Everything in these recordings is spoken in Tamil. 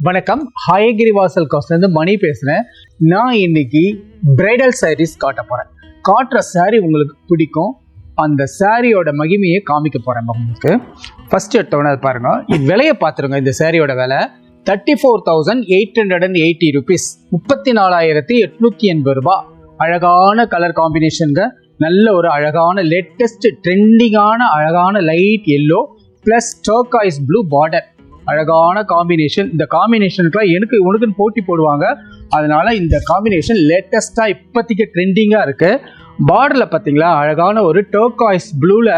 வணக்கம், ஹயகிரி வாசல் காஸ்ட்லேருந்து மணி பேசுகிறேன். நான் இன்னைக்கு பிரைடல் சாரீஸ் காட்ட போகிறேன். காட்டுற சாரீ உங்களுக்கு பிடிக்கும். அந்த சாரியோட மகிமையை காமிக்க போகிறேன் உங்களுக்கு. ஃபர்ஸ்ட் எடுத்தோன்னே அது பாருங்க, இது விலையை பார்த்துருங்க. இந்த சாரியோட விலை 34,880 ருபீஸ், 34,880 ரூபாய். அழகான கலர் காம்பினேஷனுங்க, நல்ல ஒரு அழகான லேட்டஸ்ட் ட்ரெண்டிங்கான அழகான light yellow plus turquoise blue border. அழகான காம்பினேஷன். இந்த காம்பினேஷனுக்குலாம் உனக்குன்னு போட்டி போடுவாங்க. அதனால இந்த காம்பினேஷன் லேட்டஸ்டாக இப்போதைக்கு ட்ரெண்டிங்காக இருக்கு. பார்டரில் பார்த்தீங்களா, அழகான ஒரு டர்காய்ஸ் ப்ளூவில்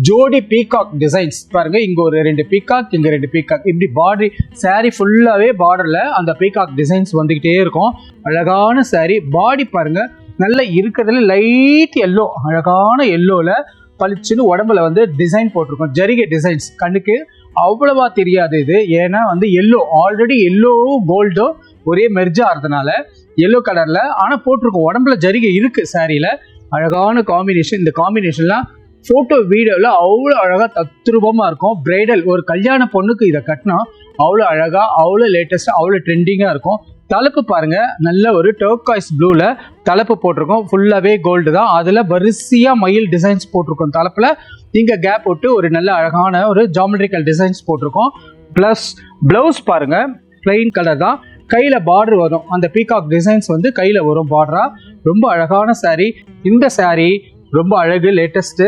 ஜோடி பீகாக் டிசைன்ஸ் பாருங்க. இங்கே ஒரு 2 பீகாக், இங்கே 2 பீகாக், இப்படி பார்டர் சாரீ ஃபுல்லாகவே பார்டரில் அந்த பீகாக் டிசைன்ஸ் வந்துக்கிட்டே இருக்கும். அழகான சாரீ. பாடி பாருங்க, நல்ல இருக்கிறதுல லைட் எல்லோ, அழகான எல்லோவில் பளிச்சுன்னு உடம்புல டிசைன் போட்டிருக்கோம். ஜரிகை டிசைன்ஸ் கண்ணுக்கு அவ்வளவா தெரியாது இது. ஏன்னா எல்லோ, ஆல்ரெடி எல்லோவும் கோல்டும் ஒரே மெர்ஜா ஆகிறதுனால எல்லோ கலர்ல ஆனா போட்டிருக்கோம். உடம்புல ஜரிகை இருக்கு சாரியில. அழகான காம்பினேஷன். இந்த காம்பினேஷன்லாம் போட்டோ வீடியோல அவ்வளோ அழகா தத்ரூபமா இருக்கும். பிரைடல் ஒரு கல்யாண பொண்ணுக்கு இதை கட்டினா அவ்வளோ அழகா, அவ்வளோ லேட்டஸ்டா, அவ்வளோ ட்ரெண்டிங்கா இருக்கும். தலைப்பு பாருங்க, நல்ல ஒரு டர்காய்ஸ் ப்ளூல தலைப்பு போட்டிருக்கோம். ஃபுல்லாவே கோல்டு தான். அதுல வரிசையா மயில் டிசைன்ஸ் போட்டிருக்கோம். தலைப்புல இங்க கேப் விட்டு ஒரு நல்ல அழகான ஒரு ஜாமெட்ரிக்கல் டிசைன்ஸ் போட்டிருக்கோம். பிளஸ் பிளவுஸ் பாருங்க, பிளைன் கலர் தான். கையில பார்டர் வரும். அந்த பீகாக் டிசைன்ஸ் கையில வரும் பார்டரா. ரொம்ப அழகான சாரீ. இந்த சாரீ ரொம்ப அழகு, லேட்டஸ்ட்.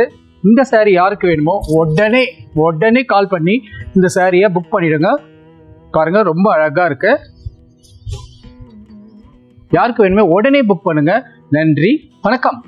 இந்த சாரீ யாருக்கு வேணுமோ உடனே கால் பண்ணி இந்த சாரியை புக் பண்ணிடுங்க. பாருங்க, ரொம்ப அழகா இருக்கு. யாருக்கு வேணுமோ உடனே புக் பண்ணுங்க. நன்றி, வணக்கம்.